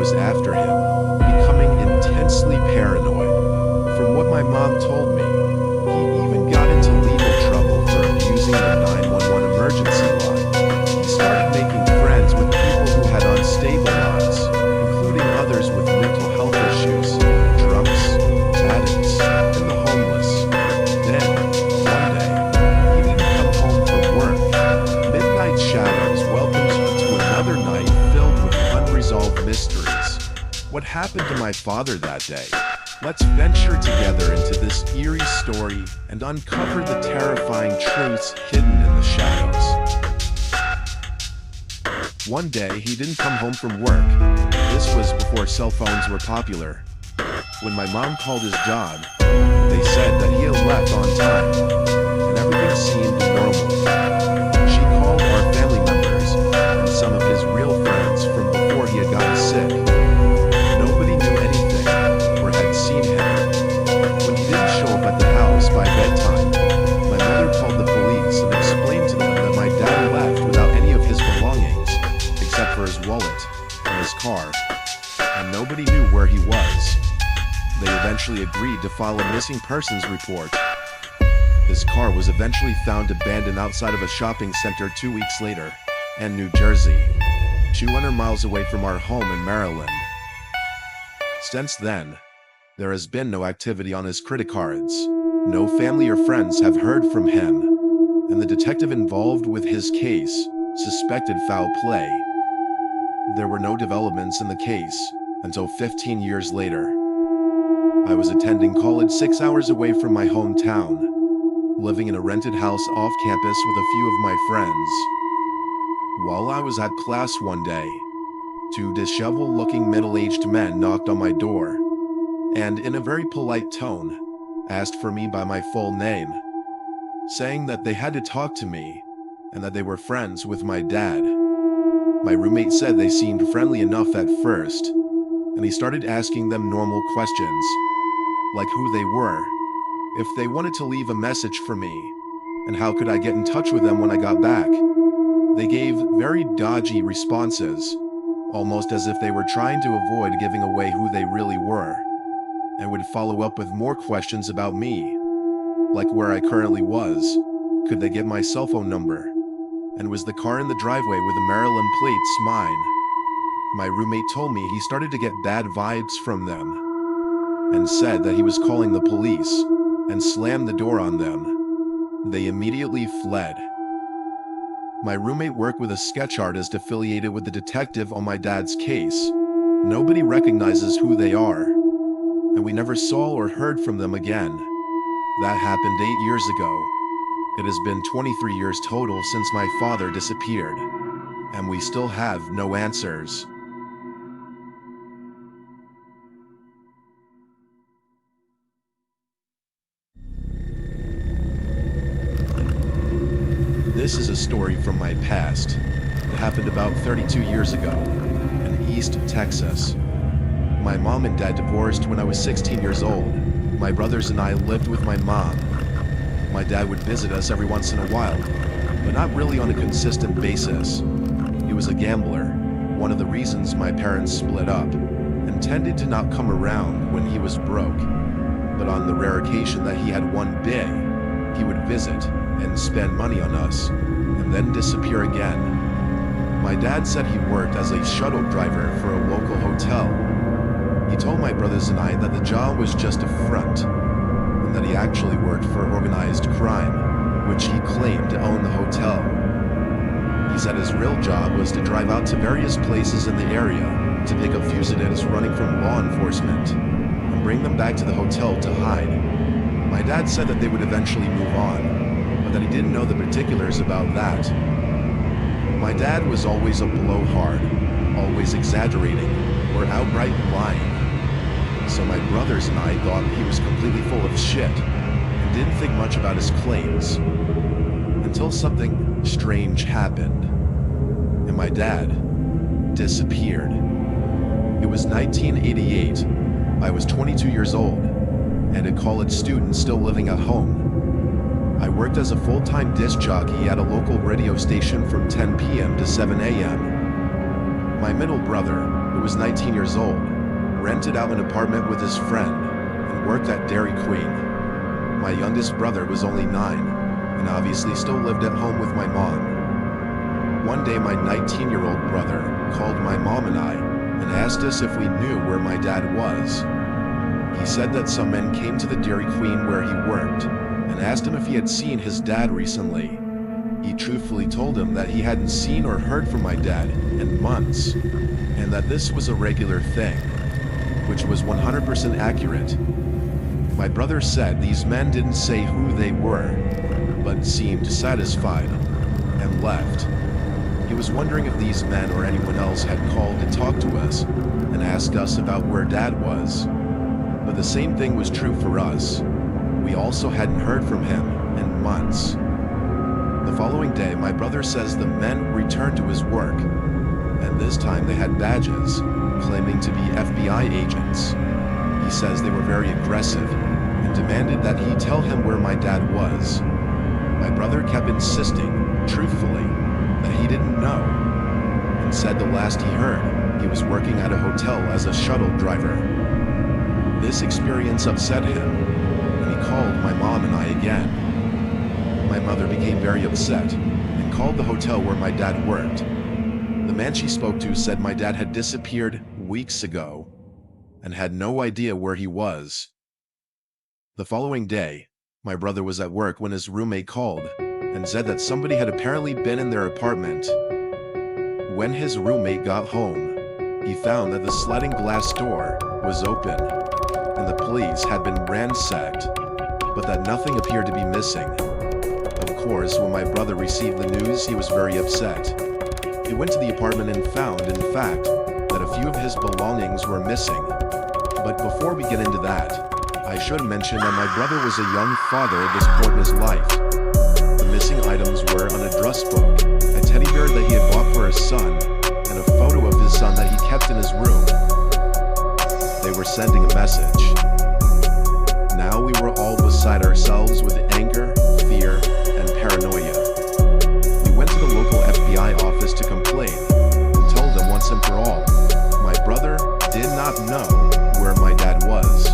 was after him, becoming intensely paranoid. From what my mom told me, he even got into legal trouble for abusing the 911 emergency line. He started making friends with people who had unstable lives, including others with mental health issues, drunks, addicts, and the homeless. Then, one day, he didn't come home from work. Midnight Shadows welcomes you to another night filled with unresolved mysteries. What happened to my father that day? Let's venture together into this eerie story and uncover the terrifying truths hidden in the shadows. One day, he didn't come home from work. This was before cell phones were popular. When my mom called his job, they said that he had left on time, and everything seemed normal. She called our family members and some of his real friends from before he had gotten sick. Nobody knew anything or had seen him. When he didn't show up at the house by bedtime, my mother called the police and explained to them that my dad left without any of his belongings, except for his wallet and his car, and nobody knew where he was. They eventually agreed to file a missing persons report. His car was eventually found abandoned outside of a shopping center 2 weeks later, in New Jersey, 200 miles away from our home in Maryland. Since then, there has been no activity on his credit cards. No family or friends have heard from him, and the detective involved with his case suspected foul play. There were no developments in the case until 15 years later. I was attending college 6 hours away from my hometown, living in a rented house off campus with a few of my friends. While I was at class one day, two disheveled-looking middle-aged men knocked on my door, and in a very polite tone, asked for me by my full name, saying that they had to talk to me and that they were friends with my dad. My roommate said they seemed friendly enough at first, and he started asking them normal questions, like who they were, if they wanted to leave a message for me, and how could I get in touch with them when I got back. They gave very dodgy responses, almost as if they were trying to avoid giving away who they really were, and would follow up with more questions about me, like where I currently was, could they get my cell phone number, and was the car in the driveway with the Maryland plates mine. My roommate told me he started to get bad vibes from them, and said that he was calling the police, and slammed the door on them. They immediately fled. My roommate worked with a sketch artist affiliated with the detective on my dad's case. Nobody recognizes who they are, and we never saw or heard from them again. That happened 8 years ago. It has been 23 years total since my father disappeared, and we still have no answers. This is a story from my past. It happened about 32 years ago, in East Texas. My mom and dad divorced when I was 16 years old. My brothers and I lived with my mom. My dad would visit us every once in a while, but not really on a consistent basis. He was a gambler, one of the reasons my parents split up, and tended to not come around when he was broke. But on the rare occasion that he had won big, he would visit and spend money on us, and then disappear again. My dad said he worked as a shuttle driver for a local hotel. He told my brothers and I that the job was just a front, and that he actually worked for organized crime, which he claimed to own the hotel. He said his real job was to drive out to various places in the area to pick up fugitives running from law enforcement, and bring them back to the hotel to hide. My dad said that they would eventually move on, but that he didn't know the particulars about that. My dad was always a blowhard, always exaggerating, or outright lying. So my brothers and I thought he was completely full of shit, and didn't think much about his claims. Until something strange happened, and my dad disappeared. It was 1988. I was 22 years old, and a college student still living at home. I worked as a full-time disc jockey at a local radio station from 10 p.m. to 7 a.m. My middle brother, who was 19 years old, rented out an apartment with his friend, and worked at Dairy Queen. My youngest brother was only 9, and obviously still lived at home with my mom. One day my 19-year-old brother called my mom and I and asked us if we knew where my dad was. He said that some men came to the Dairy Queen where he worked and asked him if he had seen his dad recently. He truthfully told him that he hadn't seen or heard from my dad in months, and that this was a regular thing, which was 100% accurate. My brother said these men didn't say who they were, but seemed satisfied, and left. He was wondering if these men or anyone else had called to talk to us and asked us about where Dad was. But the same thing was true for us. We also hadn't heard from him in months. The following day, my brother says the men returned to his work, and this time they had badges, claiming to be FBI agents. He says they were very aggressive and demanded that he tell him where my dad was. My brother kept insisting, truthfully, that he didn't know, and said the last he heard, he was working at a hotel as a shuttle driver. This experience upset him, and he called my mom and I again. My mother became very upset and called the hotel where my dad worked. The man she spoke to said my dad had disappeared weeks ago and had no idea where he was. The following day, my brother was at work when his roommate called and said that somebody had apparently been in their apartment. When his roommate got home, he found that the sliding glass door was open and the place had been ransacked, but that nothing appeared to be missing. Of course, when my brother received the news, he was very upset. He went to the apartment and found, in fact, that a few of his belongings were missing. But before we get into that, I should mention that my brother was a young father at this point in his life. The missing items were an address book, a teddy bear that he had bought for his son, and a photo of his son that he kept in his room. They were sending a message. Now we were all beside ourselves with anger, fear, and paranoia. We went to the local FBI office to complain and told them once and for all, my brother did not know where my dad was.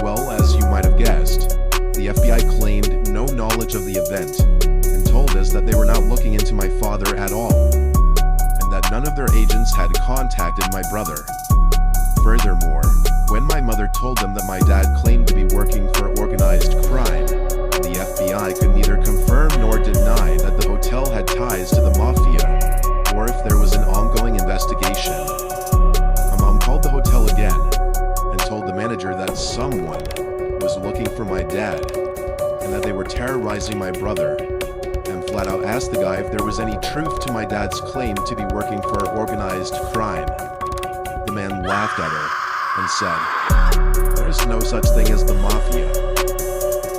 Well, as you might have guessed, the FBI claimed no knowledge of the event and told us that they were not looking into my father at all, and that none of their agents had contacted my brother. Furthermore, when my mother told them that my dad claimed to be working for organized crime, the FBI could neither confirm nor deny that the hotel had ties to the mafia, or if there was an ongoing investigation. My mom called the hotel again and told the manager that someone was looking for my dad and that they were terrorizing my brother, and flat out asked the guy if there was any truth to my dad's claim to be working for organized crime. The man laughed at her and said, "There is no such thing as the mafia."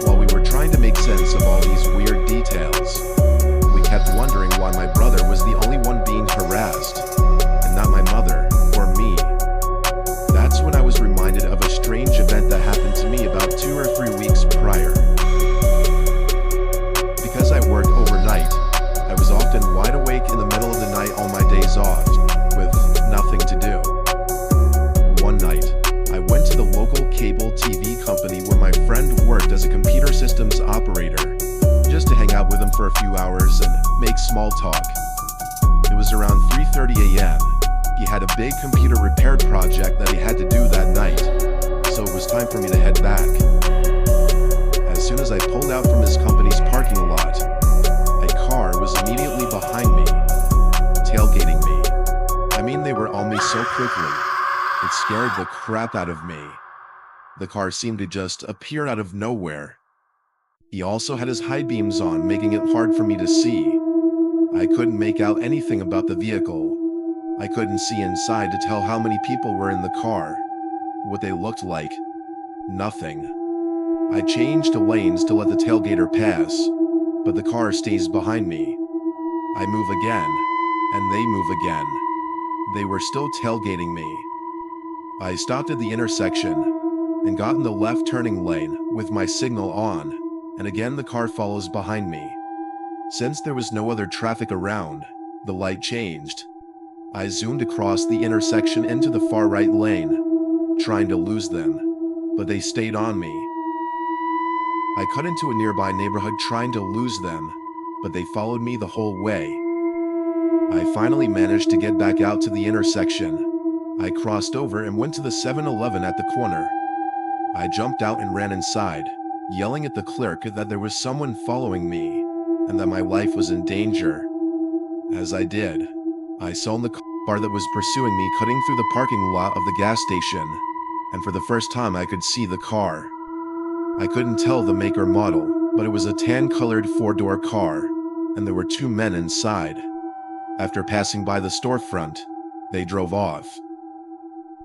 While we were trying to make sense of all these weird details, we kept wondering why my brother was the only one being harassed, and not my mother or me. That's when I was reminded of a strange event that happened to me about 2 or 3 weeks prior. Because I worked overnight, I was often wide awake in the middle of the night on my days off, with nothing to do. One night, I went to the local cable TV company where my friend worked as a computer systems operator, just to hang out with him for a few hours and make small talk. It was around 3:30 a.m. He had a big computer repair project that he had to do that night, so it was time for me to head back. As soon as I pulled out from his company's parking lot, a car was immediately behind me, tailgating me. I mean, they were on me so quickly, it scared the crap out of me. The car seemed to just appear out of nowhere. He also had his high beams on, making it hard for me to see. I couldn't make out anything about the vehicle. I couldn't see inside to tell how many people were in the car, what they looked like. Nothing. I changed lanes to let the tailgater pass, but the car stays behind me. I move again, and they move again. They were still tailgating me. I stopped at the intersection and got in the left turning lane with my signal on, and again the car follows behind me. Since there was no other traffic around, the light changed. I zoomed across the intersection into the far right lane, trying to lose them, but they stayed on me. I cut into a nearby neighborhood trying to lose them, but they followed me the whole way. I finally managed to get back out to the intersection. I crossed over and went to the 7-Eleven at the corner. I jumped out and ran inside, yelling at the clerk that there was someone following me, and that my life was in danger. As I did, I saw the car that was pursuing me cutting through the parking lot of the gas station, and for the first time I could see the car. I couldn't tell the make or model, but it was a tan-colored 4-door car, and there were 2 men inside. After passing by the storefront, they drove off.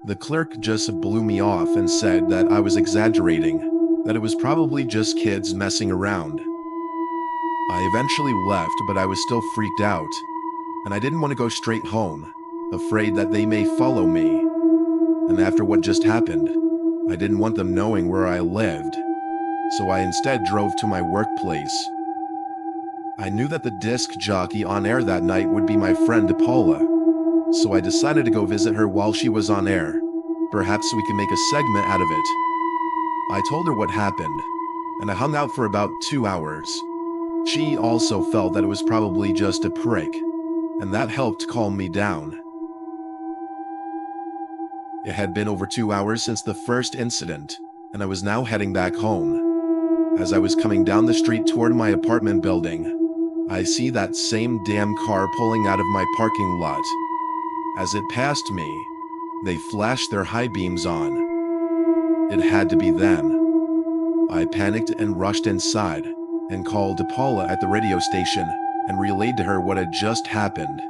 The clerk just blew me off and said that I was exaggerating, that it was probably just kids messing around. I eventually left, but I was still freaked out, and I didn't want to go straight home, afraid that they may follow me. And after what just happened, I didn't want them knowing where I lived, so I instead drove to my workplace. I knew that the disc jockey on air that night would be my friend Paula, so I decided to go visit her while she was on air. Perhaps we can make a segment out of it. I told her what happened, and I hung out for about 2 hours. She also felt that it was probably just a prank, and that helped calm me down. It had been over 2 hours since the first incident, and I was now heading back home. As I was coming down the street toward my apartment building, I see that same damn car pulling out of my parking lot. As it passed me, they flashed their high beams on. It had to be them. I panicked and rushed inside and called Paula at the radio station and relayed to her what had just happened.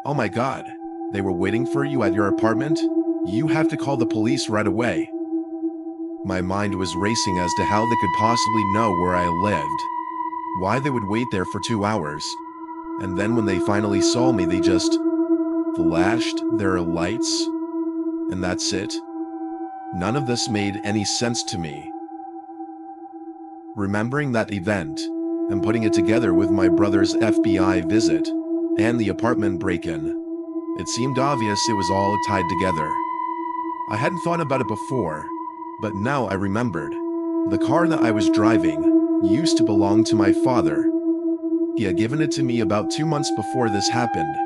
"Oh my God, they were waiting for you at your apartment? You have to call the police right away." My mind was racing as to how they could possibly know where I lived, why they would wait there for 2 hours, and then when they finally saw me, they just flashed their lights, and that's it. None of this made any sense to me. Remembering that event, and putting it together with my brother's FBI visit, and the apartment break-in, it seemed obvious it was all tied together. I hadn't thought about it before, but now I remembered. The car that I was driving used to belong to my father. He had given it to me about 2 months before this happened,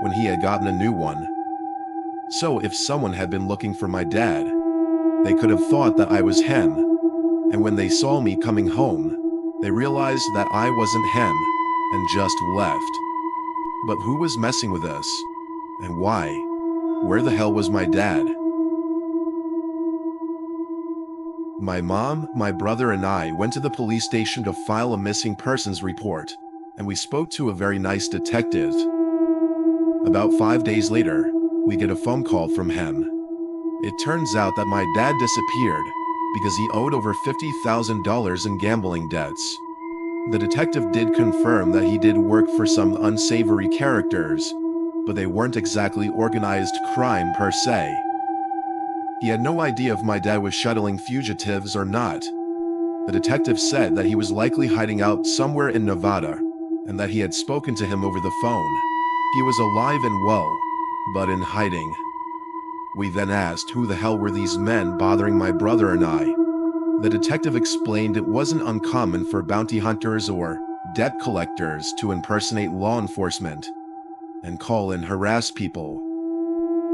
when he had gotten a new one. So if someone had been looking for my dad, they could have thought that I was him, and when they saw me coming home, they realized that I wasn't him, and just left. But who was messing with us? And why? Where the hell was my dad? My mom, my brother, and I went to the police station to file a missing persons report, and we spoke to a very nice detective. About 5 days later, we get a phone call from him. It turns out that my dad disappeared because he owed over $50,000 in gambling debts. The detective did confirm that he did work for some unsavory characters, but they weren't exactly organized crime per se. He had no idea if my dad was shuttling fugitives or not. The detective said that he was likely hiding out somewhere in Nevada, and that he had spoken to him over the phone. He was alive and well, but in hiding. We then asked who the hell were these men bothering my brother and I. The detective explained it wasn't uncommon for bounty hunters or debt collectors to impersonate law enforcement and call and harass people.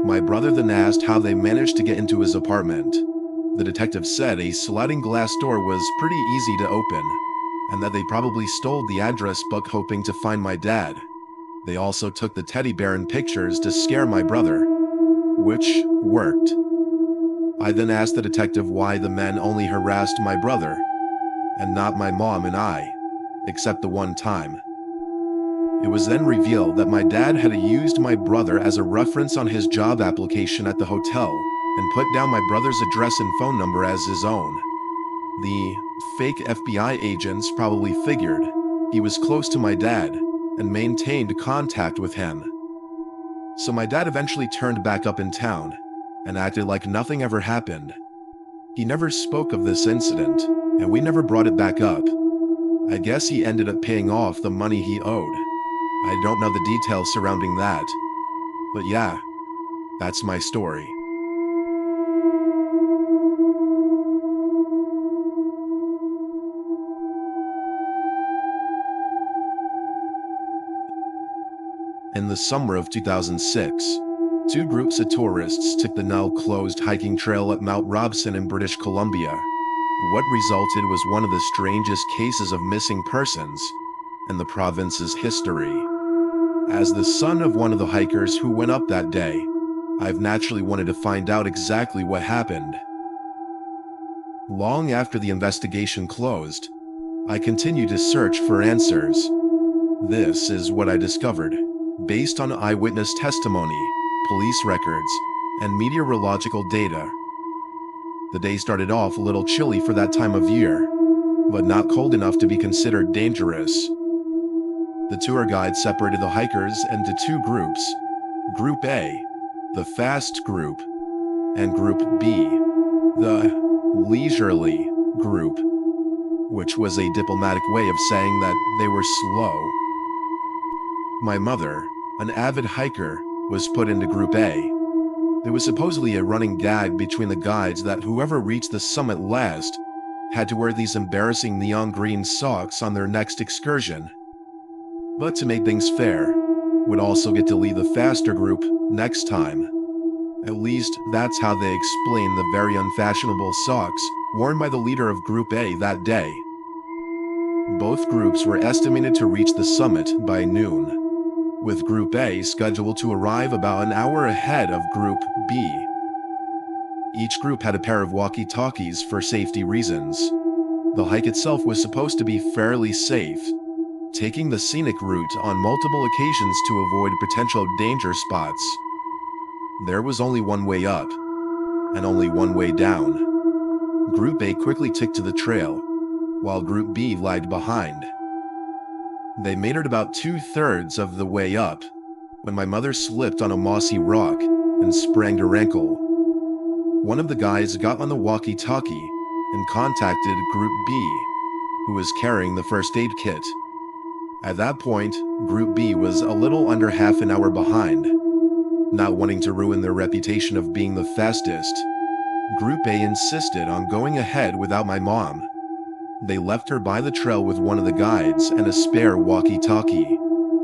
My brother then asked how they managed to get into his apartment. The detective said a sliding glass door was pretty easy to open, and that they probably stole the address book hoping to find my dad. They also took the teddy bear and pictures to scare my brother, which worked. I then asked the detective why the men only harassed my brother, and not my mom and I, except the one time. It was then revealed that my dad had used my brother as a reference on his job application at the hotel and put down my brother's address and phone number as his own. The fake FBI agents probably figured he was close to my dad and maintained contact with him. So my dad eventually turned back up in town and acted like nothing ever happened. He never spoke of this incident, and we never brought it back up. I guess he ended up paying off the money he owed. I don't know the details surrounding that. But yeah, that's my story. In the summer of 2006, two groups of tourists took the now-closed hiking trail at Mount Robson in British Columbia. What resulted was one of the strangest cases of missing persons in the province's history. As the son of one of the hikers who went up that day, I've naturally wanted to find out exactly what happened. Long after the investigation closed, I continued to search for answers. This is what I discovered. Based on eyewitness testimony, police records, and meteorological data. The day started off a little chilly for that time of year, but not cold enough to be considered dangerous. The tour guide separated the hikers into two groups, Group A, the fast group, and Group B, the leisurely group, which was a diplomatic way of saying that they were slow. My mother, an avid hiker, was put into Group A. There was supposedly a running gag between the guides that whoever reached the summit last had to wear these embarrassing neon green socks on their next excursion. But to make things fair, would also get to lead the faster group next time. At least that's how they explain the very unfashionable socks worn by the leader of Group A that day. Both groups were estimated to reach the summit by noon, with Group A scheduled to arrive about an hour ahead of Group B. Each group had a pair of walkie-talkies for safety reasons. The hike itself was supposed to be fairly safe, taking the scenic route on multiple occasions to avoid potential danger spots. There was only one way up, and only one way down. Group A quickly took to the trail, while Group B lagged behind. They made it about 2/3 of the way up, when my mother slipped on a mossy rock and sprained her ankle. One of the guys got on the walkie-talkie and contacted Group B, who was carrying the first aid kit. At that point, Group B was a little under half an hour behind. Not wanting to ruin their reputation of being the fastest, Group A insisted on going ahead without my mom. They left her by the trail with one of the guides and a spare walkie-talkie,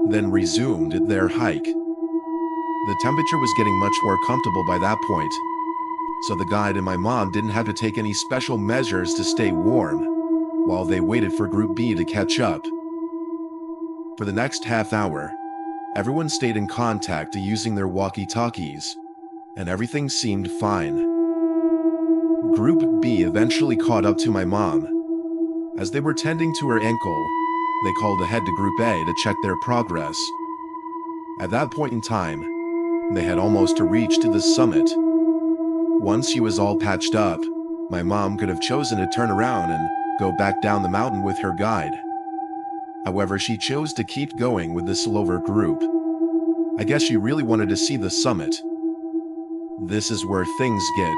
then resumed their hike. The temperature was getting much more comfortable by that point, so the guide and my mom didn't have to take any special measures to stay warm, while they waited for Group B to catch up. For the next half hour, everyone stayed in contact using their walkie-talkies, and everything seemed fine. Group B eventually caught up to my mom. As they were tending to her ankle, they called ahead to Group A to check their progress. At that point in time, they had almost reached the summit. Once she was all patched up, my mom could have chosen to turn around and go back down the mountain with her guide. However, she chose to keep going with the slower group. I guess she really wanted to see the summit. This is where things get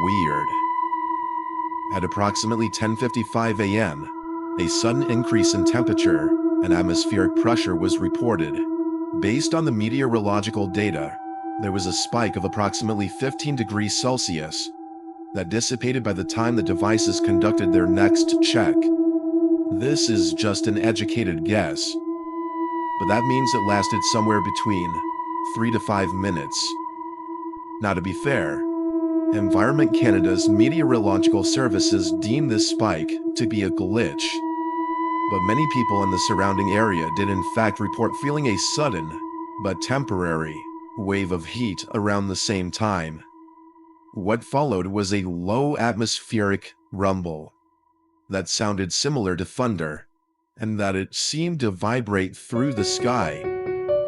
weird. At approximately 10:55 a.m., a sudden increase in temperature and atmospheric pressure was reported. Based on the meteorological data, there was a spike of approximately 15 degrees Celsius that dissipated by the time the devices conducted their next check. This is just an educated guess, but that means it lasted somewhere between 3 to 5 minutes. Now, to be fair, Environment Canada's meteorological services deemed this spike to be a glitch, but many people in the surrounding area did in fact report feeling a sudden, but temporary, wave of heat around the same time. What followed was a low atmospheric rumble that sounded similar to thunder, and that it seemed to vibrate through the sky,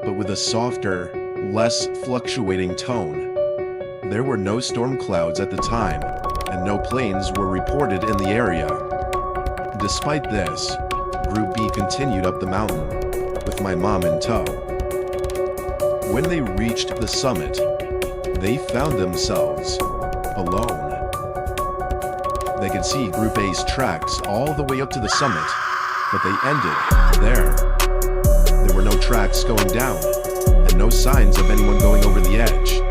but with a softer, less fluctuating tone. There were no storm clouds at the time, and no planes were reported in the area. Despite this, Group B continued up the mountain, with my mom in tow. When they reached the summit, they found themselves alone. They could see Group A's tracks all the way up to the summit, but they ended there. There were no tracks going down, and no signs of anyone going over the edge.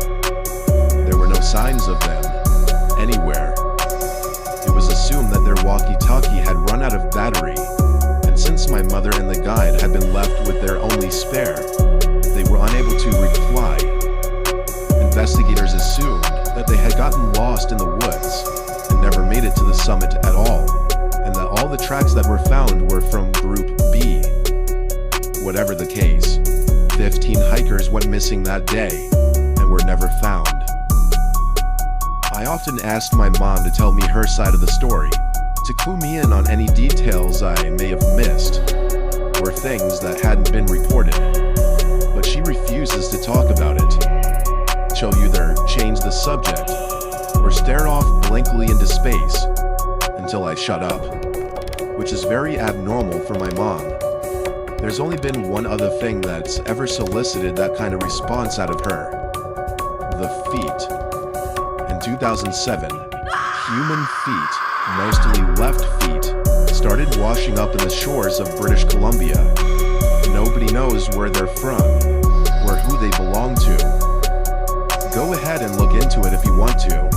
There were no signs of them anywhere. It was assumed that their walkie-talkie had run out of battery, and since my mother and the guide had been left with their only spare, they were unable to reply. Investigators assumed that they had gotten lost in the woods and never made it to the summit at all, and that all the tracks that were found were from Group B. Whatever the case, 15 hikers went missing that day and were never found. I often asked my mom to tell me her side of the story, to clue me in on any details I may have missed, or things that hadn't been reported. But she refuses to talk about it. She'll either change the subject, or stare off blankly into space, until I shut up, which is very abnormal for my mom. There's only been one other thing that's ever solicited that kind of response out of her. The feet. In 2007, human feet, mostly left feet, started washing up in the shores of British Columbia. Nobody knows where they're from, or who they belong to. Go ahead and look into it if you want to.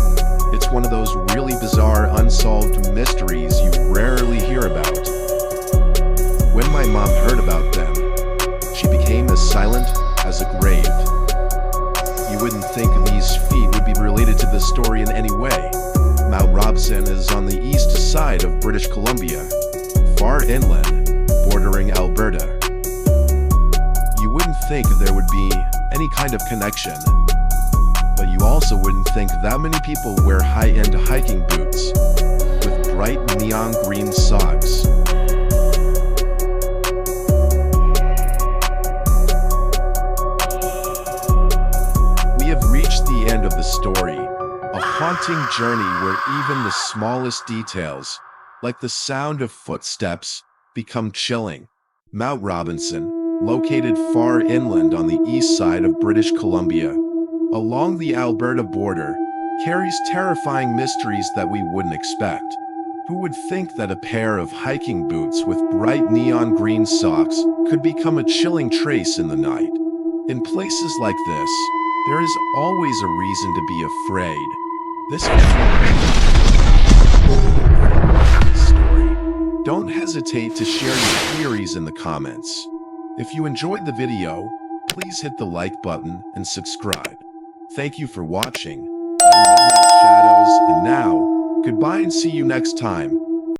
It's one of those really bizarre unsolved mysteries you rarely hear about. When my mom heard about them, she became as silent as a grave. You wouldn't think these feet would be related to this story in any way. Mount Robson is on the east side of British Columbia, far inland, bordering Alberta. You wouldn't think there would be any kind of connection, but you also wouldn't think that many people wear high-end hiking boots with bright neon green socks. We have reached the end of the story, a haunting journey where even the smallest details, like the sound of footsteps, become chilling. Mount Robinson, located far inland on the east side of British Columbia, along the Alberta border, carries terrifying mysteries that we wouldn't expect. Who would think that a pair of hiking boots with bright neon green socks could become a chilling trace in the night? In places like this, there is always a reason to be afraid. This story. Don't hesitate to share your theories in the comments. If you enjoyed the video, please hit the like button and subscribe. Thank you for watching. I'm Midnight Shadows, and now, goodbye and see you next time.